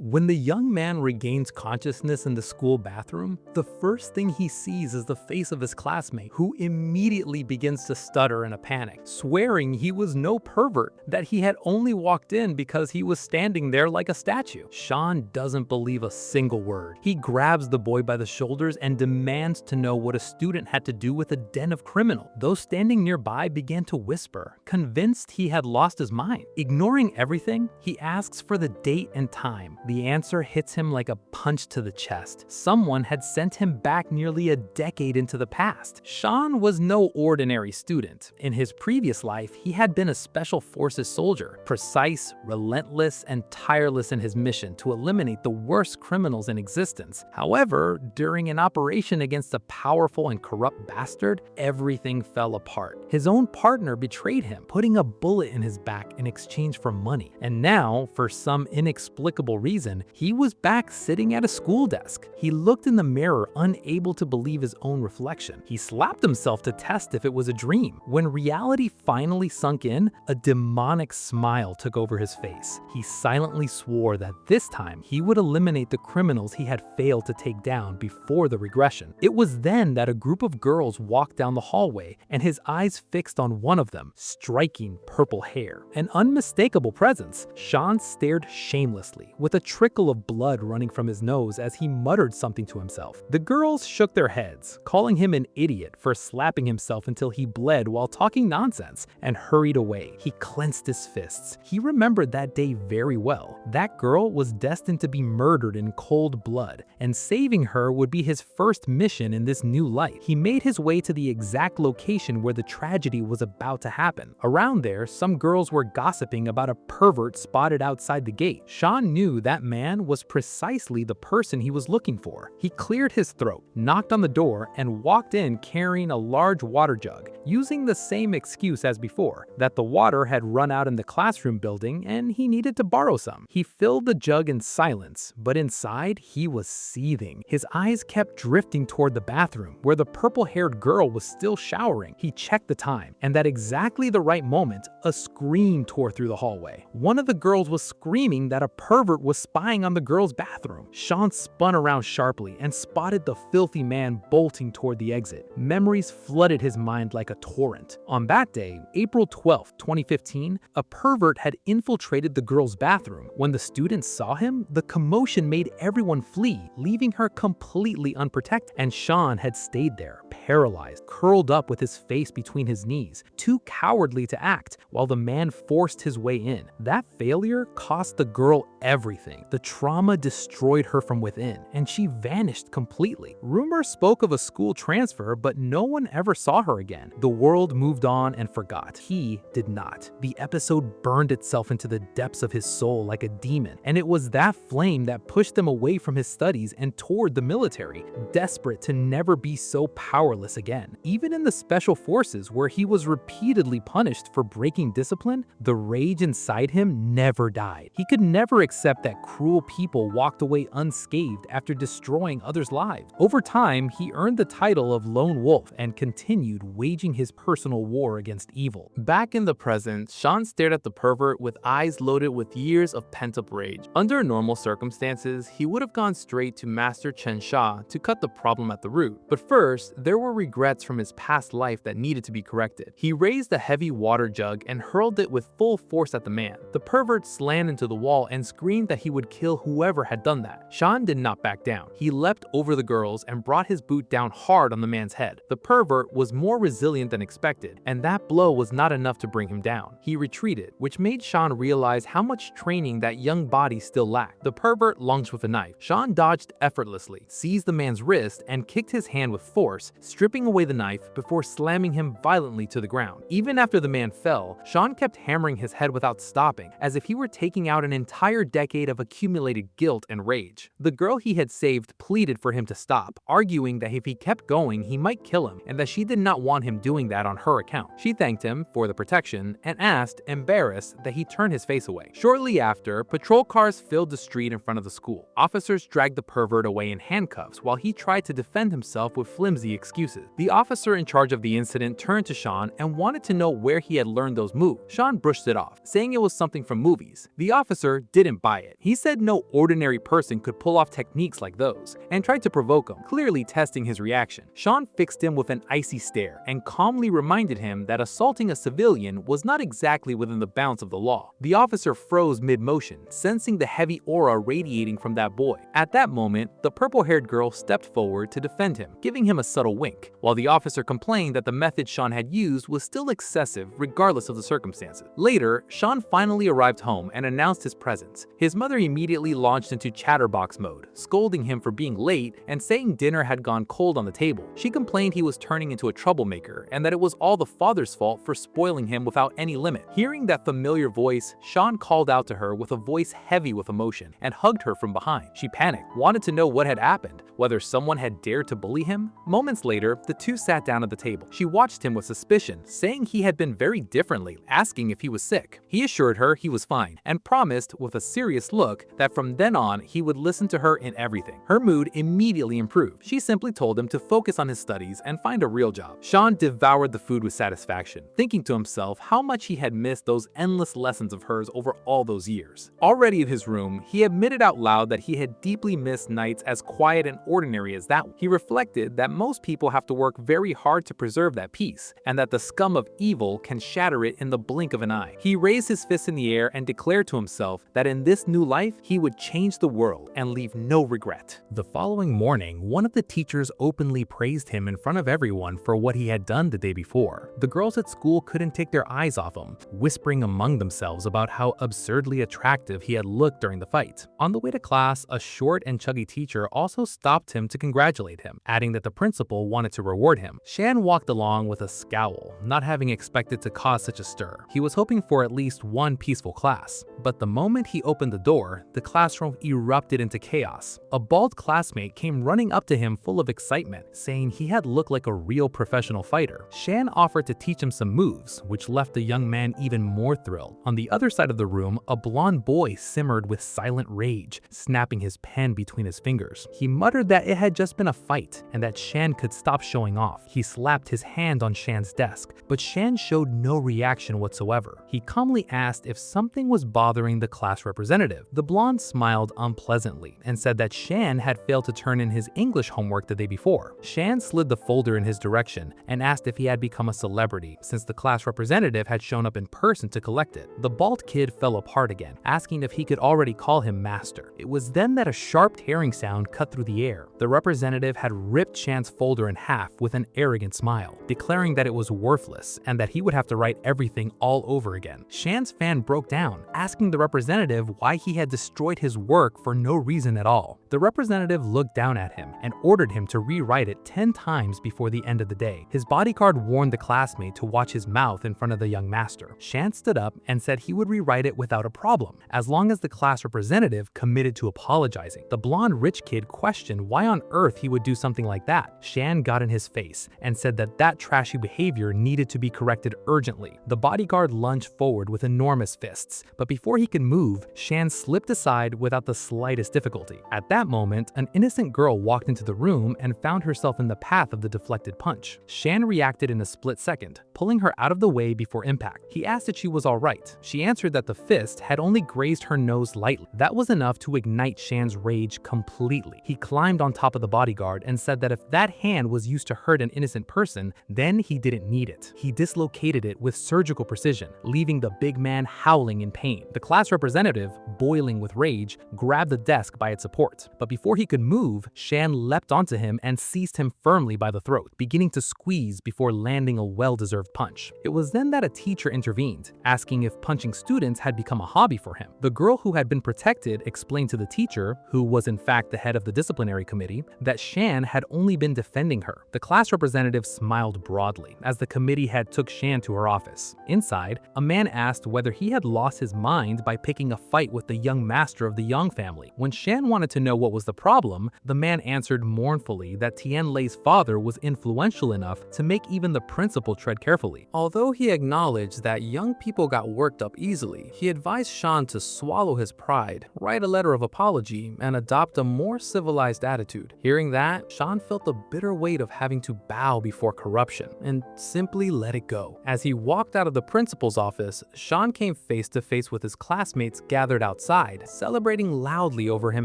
When the young man regains consciousness in the school bathroom, the first thing he sees is the face of his classmate, who immediately begins to stutter in a panic, swearing he was no pervert, that he had only walked in because he was standing there like a statue. Sean doesn't believe a single word. He grabs the boy by the shoulders and demands to know what a student had to do with a den of criminals. Those standing nearby began to whisper, convinced he had lost his mind. Ignoring everything, he asks for the date and time. The answer hits him like a punch to the chest. Someone had sent him back nearly a decade into the past. Sean was no ordinary student. In his previous life, he had been a special forces soldier, precise, relentless, and tireless in his mission to eliminate the worst criminals in existence. However, during an operation against a powerful and corrupt bastard, everything fell apart. His own partner betrayed him, putting a bullet in his back in exchange for money. And now, for some inexplicable reason, he was back sitting at a school desk. He looked in the mirror, unable to believe his own reflection. He slapped himself to test if it was a dream. When reality finally sunk in, a demonic smile took over his face. He silently swore that this time he would eliminate the criminals he had failed to take down before the regression. It was then that a group of girls walked down the hallway, and his eyes fixed on one of them, striking purple hair. An unmistakable presence. Sean stared shamelessly, with a trickle of blood running from his nose as he muttered something to himself. The girls shook their heads, calling him an idiot for slapping himself until he bled while talking nonsense, and hurried away. He clenched his fists. He remembered that day very well. That girl was destined to be murdered in cold blood, and saving her would be his first mission in this new life. He made his way to the exact location where the tragedy was about to happen. Around there, some girls were gossiping about a pervert spotted outside the gate. Sean knew that man was precisely the person he was looking for. He cleared his throat, knocked on the door, and walked in carrying a large water jug, using the same excuse as before, that the water had run out in the classroom building and he needed to borrow some. He filled the jug in silence, but inside he was seething. His eyes kept drifting toward the bathroom, where the purple-haired girl was still showering. He checked the time, and at exactly the right moment, a scream tore through the hallway. One of the girls was screaming that a pervert was spying on the girl's bathroom. Sean spun around sharply and spotted the filthy man bolting toward the exit. Memories flooded his mind like a torrent. On that day, April 12, 2015, a pervert had infiltrated the girl's bathroom. When the students saw him, the commotion made everyone flee, leaving her completely unprotected. And Sean had stayed there, paralyzed, curled up with his face between his knees, too cowardly to act, while the man forced his way in. That failure cost the girl everything. The trauma destroyed her from within, and she vanished completely. Rumors spoke of a school transfer, but no one ever saw her again. The world moved on and forgot. He did not. The episode burned itself into the depths of his soul like a demon, and it was that flame that pushed him away from his studies and toward the military, desperate to never be so powerless again. Even in the special forces, where he was repeatedly punished for breaking discipline, the rage inside him never died. He could never accept that cruel people walked away unscathed after destroying others' lives. Over time, he earned the title of Lone Wolf and continued waging his personal war against evil. Back in the present, Sean stared at the pervert with eyes loaded with years of pent-up rage. Under normal circumstances, he would have gone straight to Master Chen Sha to cut the problem at the root. But first, there were regrets from his past life that needed to be corrected. He raised a heavy water jug and hurled it with full force at the man. The pervert slammed into the wall and screamed that he would kill whoever had done that. Sean did not back down. He leapt over the girls and brought his boot down hard on the man's head. The pervert was more resilient than expected, and that blow was not enough to bring him down. He retreated, which made Sean realize how much training that young body still lacked. The pervert lunged with a knife. Sean dodged effortlessly, seized the man's wrist, and kicked his hand with force, stripping away the knife before slamming him violently to the ground. Even after the man fell, Sean kept hammering his head without stopping, as if he were taking out an entire decade of accumulated guilt and rage. The girl he had saved pleaded for him to stop, arguing that if he kept going, he might kill him, and that she did not want him doing that on her account. She thanked him for the protection and asked, embarrassed, that he turn his face away. Shortly after, patrol cars filled the street in front of the school. Officers dragged the pervert away in handcuffs while he tried to defend himself with flimsy excuses. The officer in charge of the incident turned to Sean and wanted to know where he had learned those moves. Sean brushed it off, saying it was something from movies. The officer didn't buy it. He He said no ordinary person could pull off techniques like those, and tried to provoke him, clearly testing his reaction. Sean fixed him with an icy stare and calmly reminded him that assaulting a civilian was not exactly within the bounds of the law. The officer froze mid-motion, sensing the heavy aura radiating from that boy. At that moment, the purple-haired girl stepped forward to defend him, giving him a subtle wink, while the officer complained that the method Sean had used was still excessive regardless of the circumstances. Later, Sean finally arrived home and announced his presence. His mother immediately launched into chatterbox mode, scolding him for being late and saying dinner had gone cold on the table. She complained he was turning into a troublemaker and that it was all the father's fault for spoiling him without any limit. Hearing that familiar voice, Sean called out to her with a voice heavy with emotion and hugged her from behind. She panicked, wanted to know what had happened, whether someone had dared to bully him. Moments later, the two sat down at the table. She watched him with suspicion, saying he had been very different lately, asking if he was sick. He assured her he was fine and promised with a serious look that from then on he would listen to her in everything. Her mood immediately improved. She simply told him to focus on his studies and find a real job. Sean devoured the food with satisfaction, thinking to himself how much he had missed those endless lessons of hers over all those years. Already in his room, he admitted out loud that he had deeply missed nights as quiet and ordinary as that one. He reflected that most people have to work very hard to preserve that peace, and that the scum of evil can shatter it in the blink of an eye. He raised his fist in the air and declared to himself that in this new life, he would change the world and leave no regret. The following morning, one of the teachers openly praised him in front of everyone for what he had done the day before. The girls at school couldn't take their eyes off him, whispering among themselves about how absurdly attractive he had looked during the fight. On the way to class, a short and chuggy teacher also stopped him to congratulate him, adding that the principal wanted to reward him. Shan walked along with a scowl, not having expected to cause such a stir. He was hoping for at least one peaceful class, but the moment he opened the door, the classroom erupted into chaos. A bald classmate came running up to him full of excitement, saying he had looked like a real professional fighter. Shan offered to teach him some moves, which left the young man even more thrilled. On the other side of the room, a blonde boy simmered with silent rage, snapping his pen between his fingers. He muttered that it had just been a fight and that Shan could stop showing off. He slapped his hand on Shan's desk, but Shan showed no reaction whatsoever. He calmly asked if something was bothering the class representative. The blonde smiled unpleasantly and said that Shan had failed to turn in his English homework the day before. Shan slid the folder in his direction and asked if he had become a celebrity, since the class representative had shown up in person to collect it. The bald kid fell apart again, asking if he could already call him master. It was then that a sharp tearing sound cut through the air. The representative had ripped Shan's folder in half with an arrogant smile, declaring that it was worthless and that he would have to write everything all over again. Shan's fan broke down, asking the representative why he had destroyed his work for no reason at all. The representative looked down at him and ordered him to rewrite it 10 times before the end of the day. His bodyguard warned the classmate to watch his mouth in front of the young master. Shan stood up and said he would rewrite it without a problem, as long as the class representative committed to apologizing. The blonde rich kid questioned why on earth he would do something like that. Shan got in his face and said that trashy behavior needed to be corrected urgently. The bodyguard lunged forward with enormous fists, but before he could move, Shan slipped aside without the slightest difficulty. At that moment, an innocent girl walked into the room and found herself in the path of the deflected punch. Shan reacted in a split second, pulling her out of the way before impact. He asked if she was alright. She answered that the fist had only grazed her nose lightly. That was enough to ignite Shan's rage completely. He climbed on top of the bodyguard and said that if that hand was used to hurt an innocent person, then he didn't need it. He dislocated it with surgical precision, leaving the big man howling in pain. The class representative, boiling with rage, grabbed the desk by its support. But before he could move, Shan leapt onto him and seized him firmly by the throat, beginning to squeeze before landing a well-deserved punch. It was then that a teacher intervened, asking if punching students had become a hobby for him. The girl who had been protected explained to the teacher, who was in fact the head of the disciplinary committee, that Shan had only been defending her. The class representative smiled broadly as the committee head took Shan to her office. Inside, a man asked whether he had lost his mind by picking a fight with the young master of the Yang family. When Shan wanted to know what was the problem, the man answered mournfully that Tian Lei's father was influential enough to make even the principal tread carefully. Although he acknowledged that young people got worked up easily, he advised Shan to swallow his pride, write a letter of apology, and adopt a more civilized attitude. Hearing that, Shan felt the bitter weight of having to bow before corruption and simply let it go. As he walked out of the principal's office, Shan came face to face with his classmates gathered outside. side, celebrating loudly over him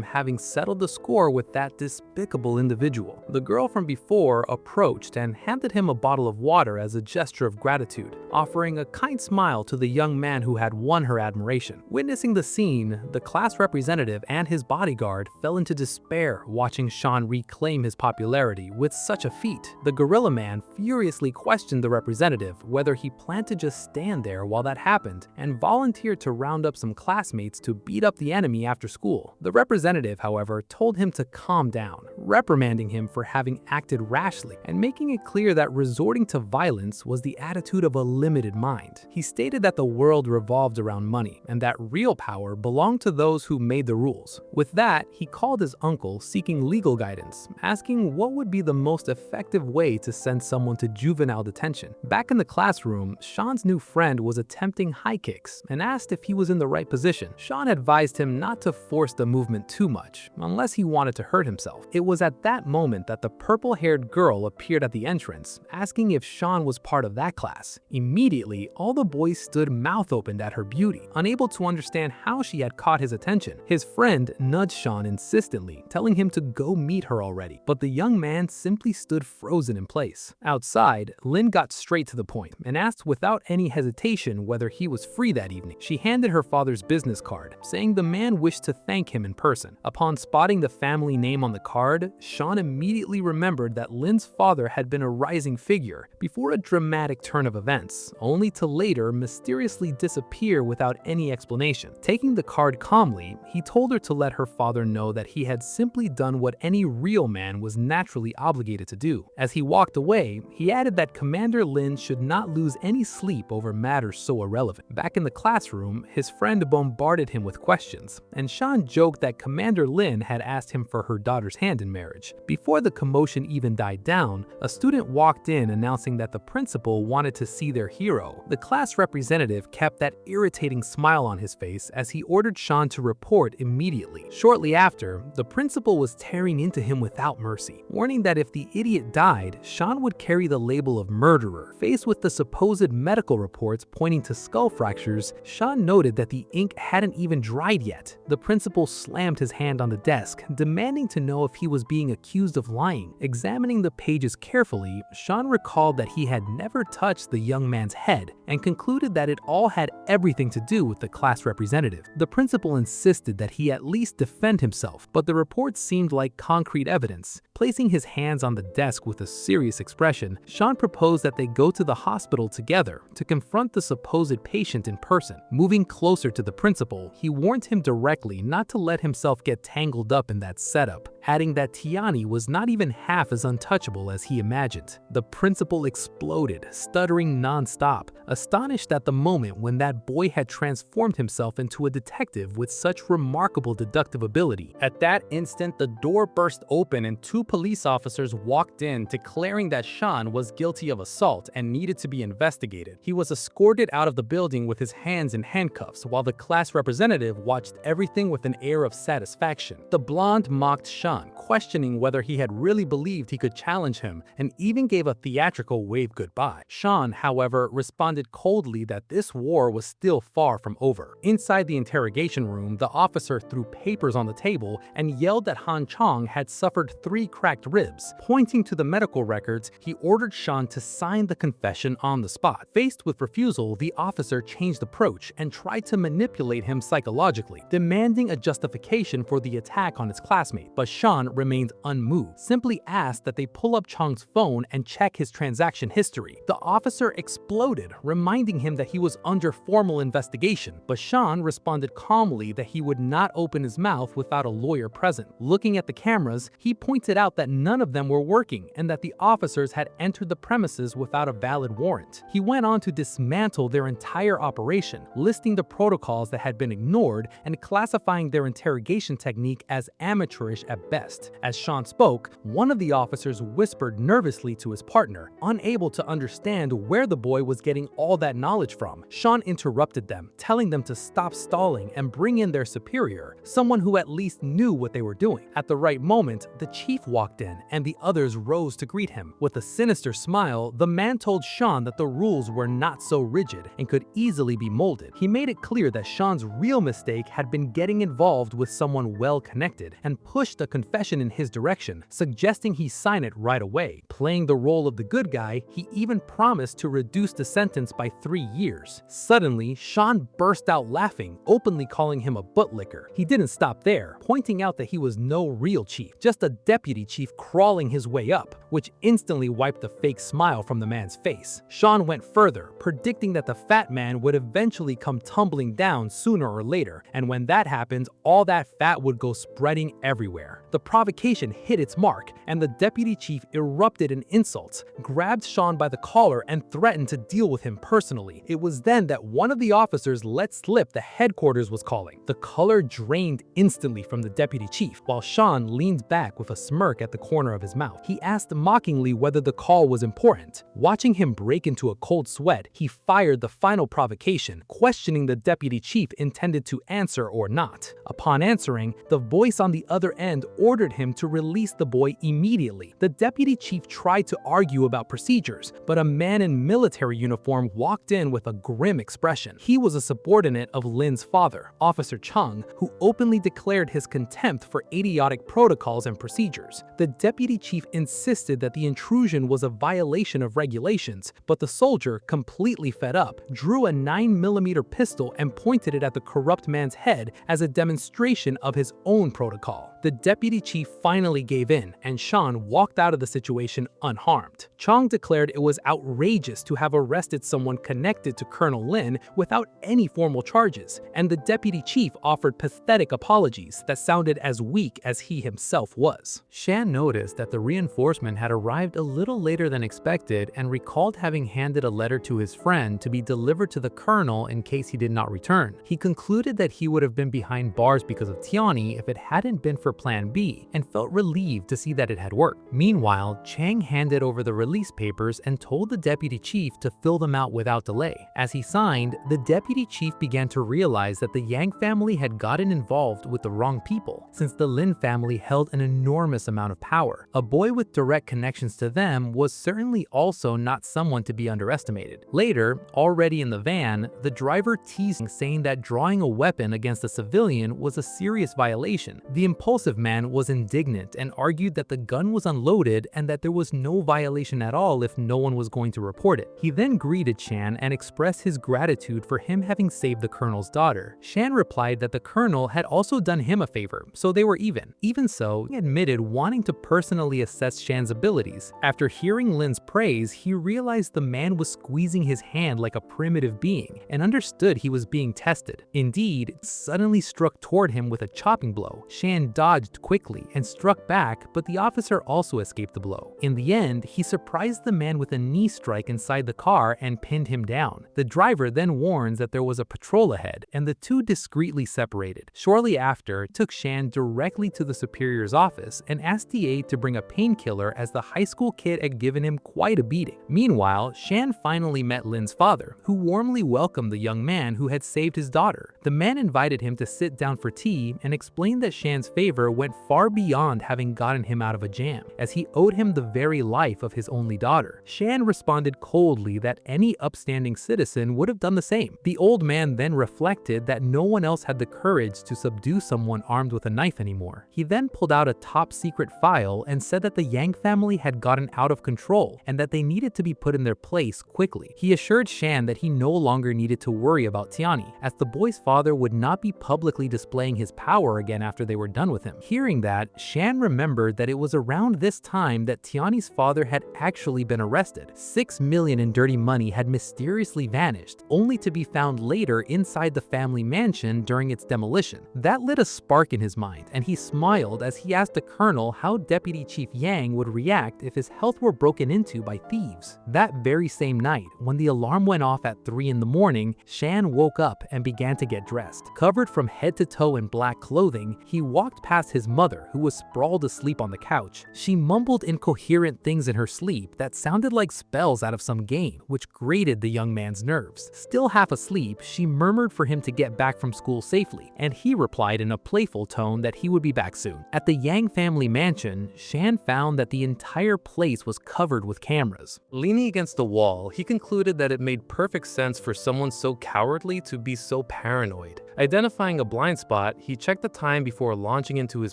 having settled the score with that despicable individual. The girl from before approached and handed him a bottle of water as a gesture of gratitude, offering a kind smile to the young man who had won her admiration. Witnessing the scene, the class representative and his bodyguard fell into despair watching Sean reclaim his popularity with such a feat. The gorilla man furiously questioned the representative whether he planned to just stand there while that happened and volunteered to round up some classmates to beat up the enemy after school. The representative, however, told him to calm down, reprimanding him for having acted rashly and making it clear that resorting to violence was the attitude of a limited mind. He stated that the world revolved around money and that real power belonged to those who made the rules. With that, he called his uncle seeking legal guidance, asking what would be the most effective way to send someone to juvenile detention. Back in the classroom, Sean's new friend was attempting high kicks and asked if he was in the right position. Sean advised him not to force the movement too much, unless he wanted to hurt himself. It was at that moment that the purple-haired girl appeared at the entrance, asking if Sean was part of that class. Immediately, all the boys stood mouth opened at her beauty, unable to understand how she had caught his attention. His friend nudged Sean insistently, telling him to go meet her already, but the young man simply stood frozen in place. Outside, Lynn got straight to the point and asked without any hesitation whether he was free that evening. She handed her father's business card, saying the man wished to thank him in person. Upon spotting the family name on the card, Sean immediately remembered that Lynn's father had been a rising figure before a dramatic turn of events, only to later mysteriously disappear without any explanation. Taking the card calmly, he told her to let her father know that he had simply done what any real man was naturally obligated to do. As he walked away, he added that Commander Lin should not lose any sleep over matters so irrelevant. Back in the classroom, his friend bombarded him with questions, and Sean joked that Commander Lin had asked him for her daughter's hand in marriage. Before the commotion even died down, a student walked in announcing that the principal wanted to see their hero. The class representative kept that irritating smile on his face as he ordered Sean to report immediately. Shortly after, the principal was tearing into him without mercy, warning that if the idiot died, Sean would carry the label of murderer. Faced with the supposed medical reports pointing to skull fractures, Sean noted that the ink hadn't even dried yet. The principal slammed his hand on the desk, demanding to know if he was being accused of lying. Examining the pages carefully, Sean recalled that he had never touched the young man's head and concluded that it all had everything to do with the class representative. The principal insisted that he at least defend himself, but the reports seemed like concrete evidence. Placing his hands on the desk with a serious expression, Sean proposed that they go to the hospital together to confront the supposed patient in person. Moving closer to the principal, he warned him directly not to let himself get tangled up in that setup, adding that Tiani was not even half as untouchable as he imagined. The principal exploded, stuttering non-stop, astonished at the moment when that boy had transformed himself into a detective with such remarkable deductive ability. At that instant, the door burst open and two police officers walked in, declaring that Sean was guilty of assault and needed to be investigated. He was escorted out of the building with his hands in handcuffs, while the class representative watched everything with an air of satisfaction. The blonde mocked Sean, questioning whether he had really believed he could challenge him, and even gave a theatrical wave goodbye. Sean, however, responded coldly that this war was still far from over. Inside the interrogation room, the officer threw papers on the table and yelled that Han Chong had suffered 3 cracked ribs. Pointing to the medical records, he ordered Sean to sign the confession on the spot. Faced with refusal, the officer changed approach and tried to manipulate him psychologically, demanding a justification for the attack on his classmate. But Sean remained unmoved, simply asked that they pull up Chong's phone and check his transaction history. The officer exploded, reminding him that he was under formal investigation, but Sean responded calmly that he would not open his mouth without a lawyer present. Looking at the cameras, he pointed out that none of them were working and that the officers had entered the premises without a valid warrant. He went on to dismantle their entire operation, listing the protocols that had been ignored and classifying their interrogation technique as amateurish at best. best. As Sean spoke, one of the officers whispered nervously to his partner, unable to understand where the boy was getting all that knowledge from. Sean interrupted them, telling them to stop stalling and bring in their superior, someone who at least knew what they were doing. At the right moment, the chief walked in, and the others rose to greet him. With a sinister smile, the man told Sean that the rules were not so rigid and could easily be molded. He made it clear that Sean's real mistake had been getting involved with someone well-connected, and pushed a confession in his direction, suggesting he sign it right away. Playing the role of the good guy, he even promised to reduce the sentence by 3 years. Suddenly, Sean burst out laughing, openly calling him a bootlicker. He didn't stop there, pointing out that he was no real chief, just a deputy chief crawling his way up, which instantly wiped the fake smile from the man's face. Sean went further, predicting that the fat man would eventually come tumbling down sooner or later, and when that happened, all that fat would go spreading everywhere. The provocation hit its mark, and the deputy chief erupted in insults, grabbed Sean by the collar, and threatened to deal with him personally. It was then that one of the officers let slip the headquarters was calling. The color drained instantly from the deputy chief, while Sean leaned back with a smirk at the corner of his mouth. He asked mockingly whether the call was important. Watching him break into a cold sweat, he fired the final provocation, questioning the deputy chief intended to answer or not. Upon answering, the voice on the other end ordered him to release the boy immediately. The deputy chief tried to argue about procedures, but a man in military uniform walked in with a grim expression. He was a subordinate of Lin's father, Officer Chung, who openly declared his contempt for idiotic protocols and procedures. The deputy chief insisted that the intrusion was a violation of regulations, but the soldier, completely fed up, drew a 9mm pistol and pointed it at the corrupt man's head as a demonstration of his own protocol. The deputy chief finally gave in, and Sean walked out of the situation unharmed. Chung declared it was outrageous to have arrested someone connected to Colonel Lin without any formal charges, and the deputy chief offered pathetic apologies that sounded as weak as he himself was. Shan noticed that the reinforcement had arrived a little later than expected and recalled having handed a letter to his friend to be delivered to the colonel in case he did not return. He concluded that he would have been behind bars because of Tiani if it hadn't been for Plan B, and felt relieved to see that it had worked. Meanwhile, Chang handed over the release papers and told the deputy chief to fill them out without delay. As he signed, the deputy chief began to realize that the Yang family had gotten involved with the wrong people, since the Lin family held an enormous amount of power. A boy with direct connections to them was certainly also not someone to be underestimated. Later, already in the van, the driver teased, saying that drawing a weapon against a civilian was a serious violation. The impulsive man was indignant and argued that the gun was unloaded and that there was no violation at all if no one was going to report it. He then greeted Shan and expressed his gratitude for him having saved the colonel's daughter. Shan replied that the colonel had also done him a favor, so they were even. Even so, he admitted wanting to personally assess Shan's abilities. After hearing Lin's praise, he realized the man was squeezing his hand like a primitive being and understood he was being tested. Indeed, suddenly struck toward him with a chopping blow. Shan dodged quickly and struck back, but the officer also escaped the blow. In the end, he surprised the man with a knee strike inside the car and pinned him down. The driver then warns that there was a patrol ahead, and the two discreetly separated. Shortly after, took Shan directly to the superior's office and asked the aide to bring a painkiller as the high school kid had given him quite a beating. Meanwhile, Shan finally met Lin's father, who warmly welcomed the young man who had saved his daughter. The man invited him to sit down for tea and explained that Shan's favor went far beyond having gotten him out of a jam, as he owed him the very life of his only daughter. Shan responded coldly that any upstanding citizen would have done the same. The old man then reflected that no one else had the courage to subdue someone armed with a knife anymore. He then pulled out a top-secret file and said that the Yang family had gotten out of control and that they needed to be put in their place quickly. He assured Shan that he no longer needed to worry about Tiani, as the boy's father would not be publicly displaying his power again after they were done with him. Hearing that, Shan remembered that it was around this time that Tiani's father had actually been arrested. 6 million in dirty money had mysteriously vanished, only to be found later inside the family mansion during its demolition. That lit a spark in his mind, and he smiled as he asked the colonel how Deputy Chief Yang would react if his health were broken into by thieves. That very same night, when the alarm went off at 3 in the morning, Shan woke up and began to get dressed. Covered from head to toe in black clothing, he walked past his mother mother, who was sprawled asleep on the couch. She mumbled incoherent things in her sleep that sounded like spells out of some game, which grated the young man's nerves. Still half asleep, she murmured for him to get back from school safely, and he replied in a playful tone that he would be back soon. At the Yang family mansion, Shan found that the entire place was covered with cameras. Leaning against the wall, he concluded that it made perfect sense for someone so cowardly to be so paranoid. Identifying a blind spot, he checked the time before launching into his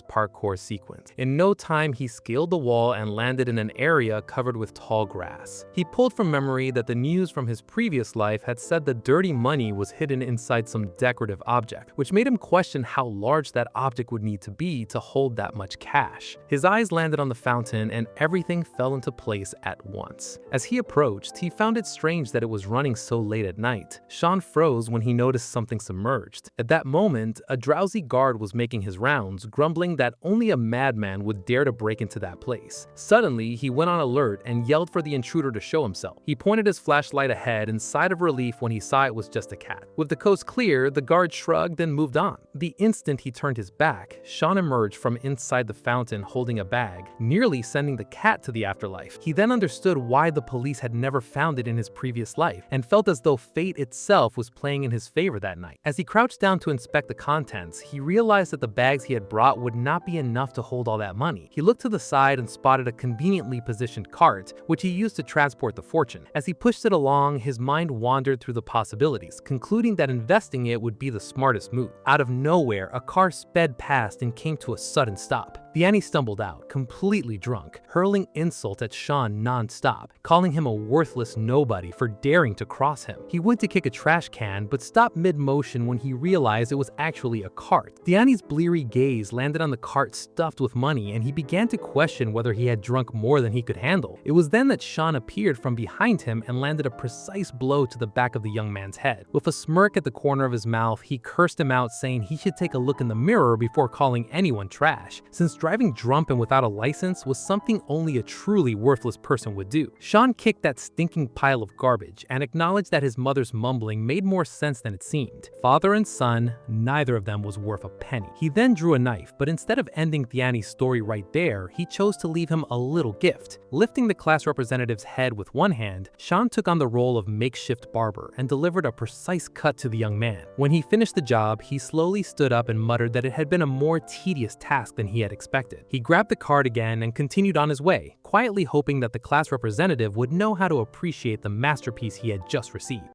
parkour sequence. In no time, he scaled the wall and landed in an area covered with tall grass. He pulled from memory that the news from his previous life had said that dirty money was hidden inside some decorative object, which made him question how large that object would need to be to hold that much cash. His eyes landed on the fountain and everything fell into place at once. As he approached, he found it strange that it was running so late at night. Sean froze when he noticed something submerged. At that moment, a drowsy guard was making his rounds, grumbling that only a madman would dare to break into that place. Suddenly, he went on alert and yelled for the intruder to show himself. He pointed his flashlight ahead and sighed of relief when he saw it was just a cat. With the coast clear, the guard shrugged and moved on. The instant he turned his back, Sean emerged from inside the fountain holding a bag, nearly sending the cat to the afterlife. He then understood why the police had never found it in his previous life, and felt as though fate itself was playing in his favor that night. As he crouched down to inspect the contents, he realized that the bags he had brought would not be enough to hold all that money. He looked to the side and spotted a conveniently positioned cart, which he used to transport the fortune. As he pushed it along, his mind wandered through the possibilities, concluding that investing it would be the smartest move. Out of nowhere, a car sped past and came to a sudden stop. Vianney stumbled out, completely drunk, hurling insult at Sean non-stop, calling him a worthless nobody for daring to cross him. He went to kick a trash can, but stopped mid-motion when he realized it was actually a cart. Vianney's bleary gaze landed on the cart stuffed with money, and he began to question whether he had drunk more than he could handle. It was then that Sean appeared from behind him and landed a precise blow to the back of the young man's head. With a smirk at the corner of his mouth, he cursed him out, saying he should take a look in the mirror before calling anyone trash, since driving drunk and without a license was something only a truly worthless person would do. Sean kicked that stinking pile of garbage and acknowledged that his mother's mumbling made more sense than it seemed. Father and son, neither of them was worth a penny. He then drew a knife, but instead of ending Vianney's story right there, he chose to leave him a little gift. Lifting the class representative's head with one hand, Sean took on the role of makeshift barber and delivered a precise cut to the young man. When he finished the job, he slowly stood up and muttered that it had been a more tedious task than he had expected. He grabbed the card again and continued on his way, quietly hoping that the class representative would know how to appreciate the masterpiece he had just received.